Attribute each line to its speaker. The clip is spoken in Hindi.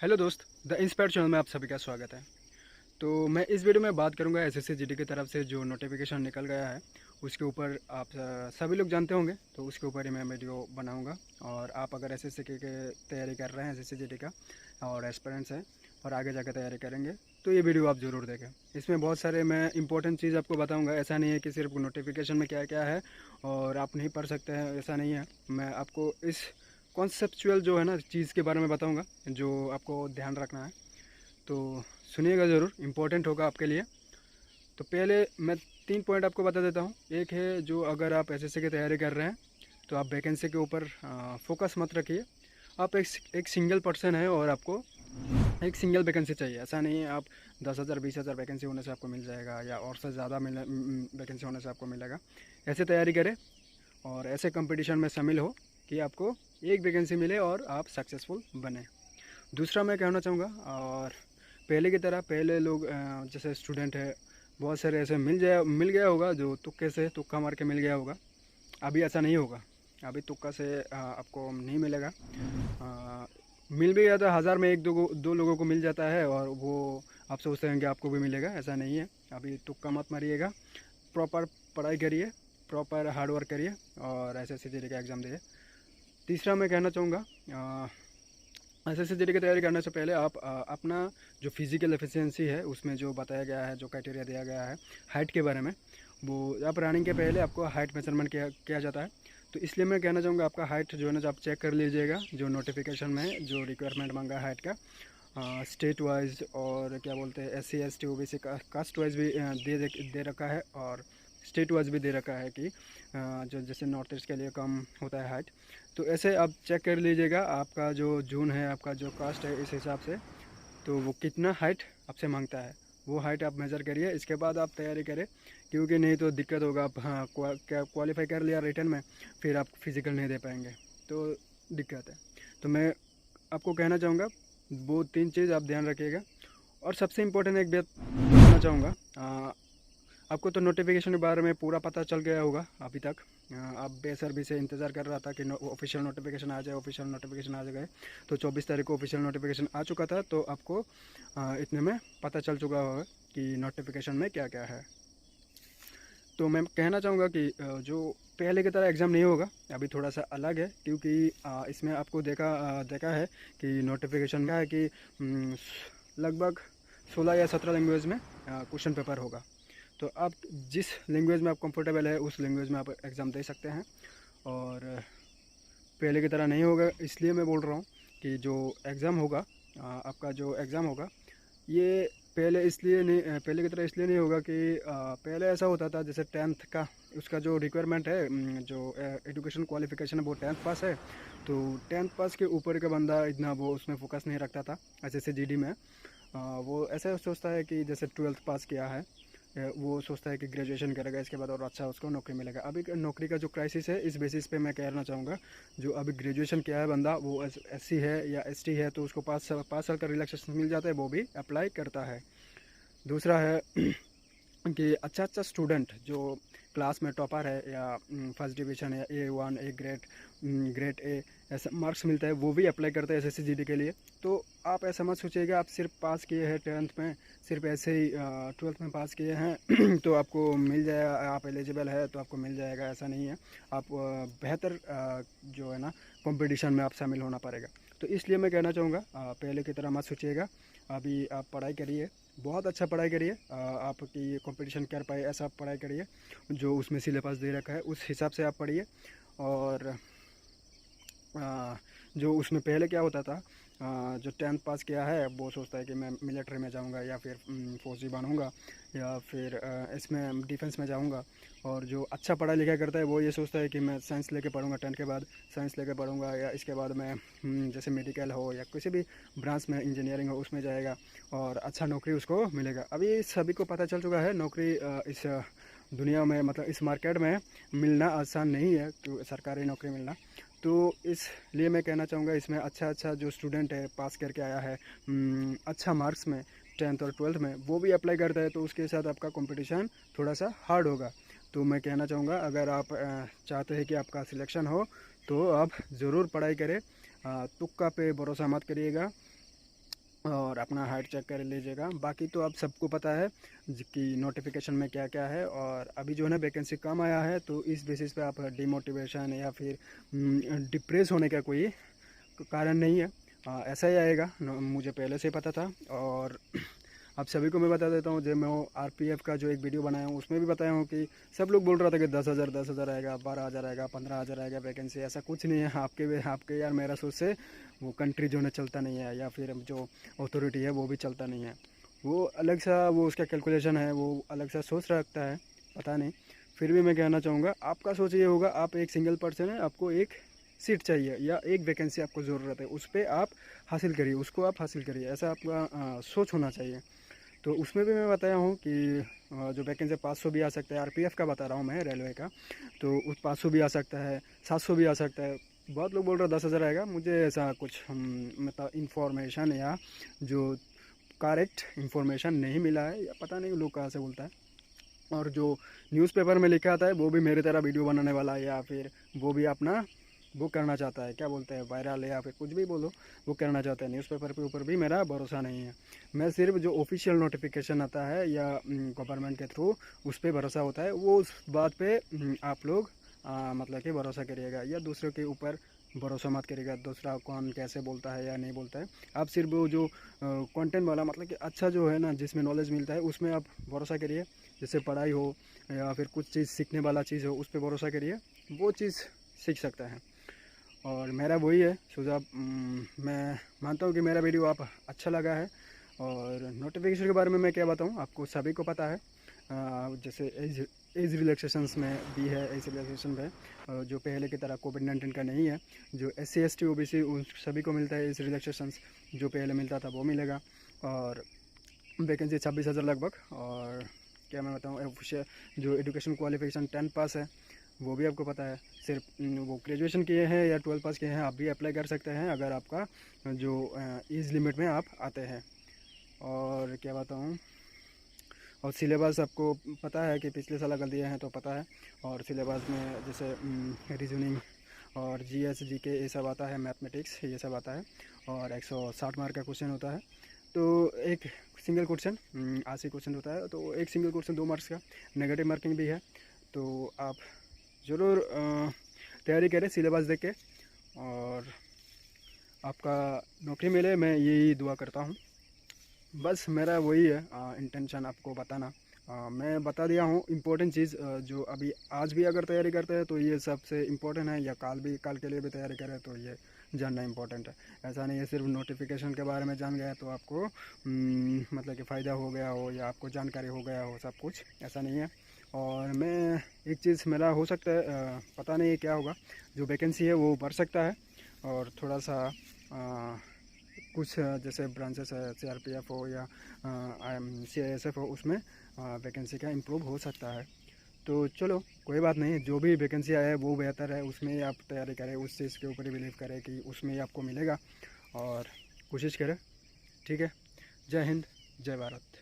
Speaker 1: हेलो दोस्त, द इंस्पायर चैनल में आप सभी का स्वागत है। तो मैं इस वीडियो में बात करूंगा एसएससी जीडी की तरफ से जो नोटिफिकेशन निकल गया है उसके ऊपर। आप सभी लोग जानते होंगे, तो उसके ऊपर ही मैं वीडियो बनाऊंगा। और आप अगर एसएससी की तैयारी कर रहे हैं, एसएससी जीडी का, और एस्पिरेंट्स हैं और आगे जाकर तैयारी करेंगे, तो ये वीडियो आप ज़रूर देखें। इसमें बहुत सारे मैं इंपॉर्टेंट चीज़ आपको बताऊँगा। ऐसा नहीं है कि सिर्फ नोटिफिकेशन में क्या क्या है और आप नहीं पढ़ सकते हैं, ऐसा नहीं है। मैं आपको इस कॉन्सेप्चुअल जो है ना चीज़ के बारे में बताऊंगा जो आपको ध्यान रखना है। तो सुनिएगा ज़रूर, इम्पोर्टेंट होगा आपके लिए। तो पहले मैं 3 पॉइंट आपको बता देता हूँ। एक है, जो अगर आप एसएससी की तैयारी कर रहे हैं तो आप वैकेंसी के ऊपर फोकस मत रखिए। आप एक सिंगल पर्सन है और आपको एक सिंगल वैकेंसी चाहिए। ऐसा नहीं है आप 10,000 20,000 वैकेंसी होने से आपको मिल जाएगा या और से ज़्यादा वैकेंसी होने से आपको मिलेगा। ऐसे तैयारी करें और ऐसे कंपटीशन में शामिल हो कि आपको एक वैकेंसी मिले और आप सक्सेसफुल बने। दूसरा मैं कहना चाहूँगा, और पहले की तरह पहले लोग जैसे स्टूडेंट है, बहुत सारे ऐसे मिल गया होगा जो तुक्का मार के मिल गया होगा। अभी ऐसा नहीं होगा। अभी तुक्का से आपको नहीं मिलेगा। मिल भी गया था, 1000 में एक दो लोगों को मिल जाता है और वो आप सोचते हैं कि आपको भी मिलेगा। ऐसा नहीं है। अभी तुक्का मत मारिएगा। प्रॉपर पढ़ाई करिए, प्रॉपर हार्ड वर्क करिए और एसएससी जीडी का एग्ज़ाम दिए। तीसरा मैं कहना चाहूँगा, एसएससी जीडी की तैयारी करने से पहले आप अपना जो फिजिकल एफिशिएंसी है उसमें जो बताया गया है, जो क्राइटेरिया दिया गया है हाइट के बारे में, वो आप रनिंग के पहले आपको हाइट मेजरमेंट किया जाता है। तो इसलिए मैं कहना चाहूँगा आपका हाइट जो है ना, जो आप चेक कर लीजिएगा। जो नोटिफिकेशन में जो रिक्वायरमेंट मांगा है हाइट का, स्टेट वाइज और क्या बोलते हैं SC ST OBC caste wise भी दे रखा है और स्टेट वाइज भी दे रखा है कि जो जैसे नॉर्थ ईस्ट के लिए कम होता है हाइट। तो ऐसे आप चेक कर लीजिएगा आपका जो जून है, आपका जो कास्ट है, इस हिसाब से तो वो कितना हाइट आपसे मांगता है, वो हाइट आप मेज़र करिए। इसके बाद आप तैयारी करें, क्योंकि नहीं तो दिक्कत होगा। आप क्वालिफाई कर लिया रिटर्न में, फिर आप फिज़िकल नहीं दे पाएंगे तो दिक्कत है। तो मैं आपको कहना चाहूँगा वो 3 चीज़ आप ध्यान रखिएगा। और सबसे इम्पोर्टेंट एक बात बताना चाहूँगा, आपको तो नोटिफिकेशन के बारे में पूरा पता चल गया होगा अभी तक। आप बेसब्री से इंतज़ार कर रहा था कि ऑफिशियल नोटिफिकेशन आ जाए, ऑफिशियल नोटिफिकेशन आ जाए। तो 24 तारीख को ऑफिशियल नोटिफिकेशन आ चुका था, तो आपको इतने में पता चल चुका होगा कि नोटिफिकेशन में क्या क्या है। तो मैं कहना चाहूँगा कि जो पहले की तरह एग्ज़ाम नहीं होगा, अभी थोड़ा सा अलग है। क्योंकि इसमें आपको देखा है कि नोटिफिकेशन का है कि लगभग 16 या 17 लैंग्वेज में क्वेश्चन पेपर होगा। तो आप जिस लैंग्वेज में आप कंफर्टेबल है उस लैंग्वेज में आप एग्ज़ाम दे सकते हैं। और पहले की तरह नहीं होगा। इसलिए मैं बोल रहा हूँ कि जो एग्ज़ाम होगा, आपका जो एग्ज़ाम होगा, ये पहले की तरह इसलिए नहीं होगा कि पहले ऐसा होता था जैसे 10th का उसका जो रिक्वायरमेंट है, जो एजुकेशन क्वालिफिकेशन है वो 10th पास है। तो 10th पास के ऊपर का बंदा इतना वो उसमें फोकस नहीं रखता था एसएससी जीडी में। वो ऐसा सोचता है कि जैसे 12th पास किया है, वो सोचता है कि ग्रेजुएशन करेगा इसके बाद और अच्छा उसको नौकरी मिलेगा। अभी नौकरी का जो क्राइसिस है, इस बेसिस पे मैं कहना चाहूँगा, जो अभी ग्रेजुएशन किया है बंदा, वो SC है या ST है, तो उसको 5 साल का रिलैक्सेशन मिल जाता है, वो भी अप्लाई करता है। दूसरा है कि अच्छा स्टूडेंट जो क्लास में टॉपर है या फर्स्ट डिवीज़न है, A1 ग्रेड A ऐसा मार्क्स मिलता है, वो भी अप्लाई करता है एसएससी जीडी के लिए। तो आप ऐसा मत सोचिएगा आप सिर्फ पास किए हैं 10th में, सिर्फ ऐसे ही 12th में पास किए हैं तो आपको मिल जाएगा, आप एलिजिबल है तो आपको मिल जाएगा। ऐसा नहीं है। आप बेहतर जो है ना कंपटीशन में आप शामिल होना पड़ेगा। तो इसलिए मैं कहना चाहूँगा पहले की तरह मत सोचिएगा। अभी आप पढ़ाई करिए, बहुत अच्छा पढ़ाई करिए। आपकी कंपटीशन कर पाए ऐसा पढ़ाई करिए, जो उसमें सिलेबस दे रखा है उस हिसाब से आप पढ़िए। और जो उसमें पहले क्या होता था, जो 10th पास किया है वो सोचता है कि मैं मिलिट्री में जाऊंगा या फिर फौजी बनूंगा या फिर इसमें डिफेंस में जाऊंगा। और जो अच्छा पढ़ा लिखा करता है वो ये सोचता है कि मैं साइंस लेके पढ़ूंगा, 10th के बाद साइंस लेके पढ़ूंगा, या इसके बाद मैं जैसे मेडिकल हो या किसी भी ब्रांच में इंजीनियरिंग हो उसमें जाएगा और अच्छा नौकरी उसको मिलेगा। अभी सभी को पता चल चुका है नौकरी इस दुनिया में, मतलब इस मार्केट में मिलना आसान नहीं है, तो सरकारी नौकरी मिलना। तो इसलिए मैं कहना चाहूँगा इसमें अच्छा जो स्टूडेंट है पास करके आया है अच्छा मार्क्स में 10th और 12th में, वो भी अप्लाई करता है, तो उसके साथ आपका कंपटीशन थोड़ा सा हार्ड होगा। तो मैं कहना चाहूँगा अगर आप चाहते हैं कि आपका सिलेक्शन हो तो आप ज़रूर पढ़ाई करें। तुक्का पे भरोसा मत करिएगा। और अपना हाइट चेक कर लीजिएगा। बाकी तो आप सबको पता है कि नोटिफिकेशन में क्या क्या है। और अभी जो है ना वैकेंसी कम आया है, तो इस बेसिस पे आप डिमोटिवेशन या फिर डिप्रेस होने का कोई कारण नहीं है। ऐसा ही आएगा, मुझे पहले से पता था। और आप सभी को मैं बता देता हूँ, जब मैं आरपीएफ का जो एक वीडियो बनाया हूँ उसमें भी बताया हूँ कि सब लोग बोल रहा था कि 10,000 आएगा, 12,000 आएगा, 15,000 आएगा वैकेंसी। ऐसा कुछ नहीं है। आपके यार मेरा सोच से वो कंट्री जो है चलता नहीं है, या फिर जो अथॉरिटी है वो भी चलता नहीं है। वो अलग सा वो उसका कैलकुलेशन है, वो अलग सा सोच रखता है, पता नहीं। फिर भी मैं कहना चाहूँगा, आपका सोच ये होगा, आप एक सिंगल पर्सन है, आपको एक सीट चाहिए या एक वैकेंसी आपको ज़रूरत है, उस पर आप हासिल करिए, उसको आप हासिल करिए, ऐसा आपका सोच होना चाहिए। तो उसमें भी मैं बताया हूँ कि जो वैकेंसी 500 भी आ सकता है, आरपीएफ का बता रहा हूँ मैं, रेलवे का। तो उस 500 भी आ सकता है, 700 भी आ सकता है। बहुत लोग बोल रहे हैं 10,000 आएगा। मुझे ऐसा कुछ मतलब इंफॉर्मेशन या जो करेक्ट इंफॉर्मेशन नहीं मिला है, या पता नहीं लोग कहाँ से बोलता है। और जो न्यूज़पेपर में लिखा आता है वो भी मेरी तरह वीडियो बनाने वाला है, या फिर वो भी अपना वो करना चाहता है, क्या बोलते हैं, वायरल या फिर कुछ भी बोलो, वो करना चाहता है। न्यूज़पेपर के ऊपर भी मेरा भरोसा नहीं है। मैं सिर्फ जो ऑफिशियल नोटिफिकेशन आता है या गवर्नमेंट के थ्रू, उस पर भरोसा होता है। वो उस बात पे आप लोग मतलब कि भरोसा करिएगा, या दूसरों के ऊपर भरोसा मत करिएगा, दूसरा कौन कैसे बोलता है या नहीं बोलता है। आप सिर्फ वो जो कंटेंट वाला, मतलब कि अच्छा जो है ना, जिसमें नॉलेज मिलता है, उसमें आप भरोसा करिए। जैसे पढ़ाई हो या फिर कुछ चीज़ सीखने वाला चीज़ हो, उस पर भरोसा करिए, वो चीज़ सीख सकता है। और मेरा वही है सुझाव। मैं मानता हूँ कि मेरा वीडियो आप अच्छा लगा है। और नोटिफिकेशन के बारे में मैं क्या बताऊँ, आपको सभी को पता है। जैसे एज रिलैक्सेशंस में भी है, एज रिलैक्सेशन में जो पहले की तरह कोविड-19 का नहीं है। जो SC ST OBC उन सभी को मिलता है एज रिलैक्सेशंस, जो पहले मिलता था वो मिलेगा। और वैकेंसी 26,000 लगभग। और क्या मैं बताऊँ, ऑफिशियल जो एजुकेशन क्वालिफिकेशन 10 पास है, वो भी आपको पता है। सिर्फ वो ग्रेजुएशन किए हैं या 12 पास किए हैं, आप भी अप्लाई कर सकते हैं अगर आपका जो एज लिमिट में आप आते हैं। और क्या बताऊँ, और सिलेबस आपको पता है कि पिछले साल अगर दिए हैं तो पता है। और सिलेबस में जैसे रीजनिंग और GS GK ये सब आता है, मैथमेटिक्स ये सब आता है। और 160 मार्क का क्वेश्चन होता है। तो एक सिंगल क्वेश्चन 80 क्वेश्चन होता है, तो एक सिंगल क्वेश्चन 2 मार्क्स का। नेगेटिव मार्किंग भी है। तो आप ज़रूर तैयारी करें सिलेबस देख के, और आपका नौकरी मिले, मैं यही दुआ करता हूँ। बस मेरा वही है इंटेंशन, आपको बताना। मैं बता दिया हूँ इम्पोर्टेंट चीज़, जो अभी आज भी अगर तैयारी करते हैं तो ये सबसे इम्पोर्टेंट है, या कल के लिए भी तैयारी करें तो ये जानना इम्पोर्टेंट है। ऐसा नहीं है सिर्फ नोटिफिकेशन के बारे में जान गया तो आपको मतलब कि फ़ायदा हो गया हो या आपको जानकारी हो गया हो सब कुछ, ऐसा नहीं है। और मैं एक चीज़ मेरा हो सकता है, पता नहीं क्या होगा, जो वैकेंसी है वो बढ़ सकता है। और थोड़ा सा कुछ जैसे ब्रांचेस है, CRPF हो या CISF हो, उसमें वैकेंसी का इम्प्रूव हो सकता है। तो चलो कोई बात नहीं, जो भी वैकेंसी आया है वो बेहतर है, उसमें ही आप तैयारी करें, उस चीज़ के ऊपर ही बिलीव करें कि उसमें ही आपको मिलेगा, और कोशिश करें। ठीक है। जय हिंद, जय भारत।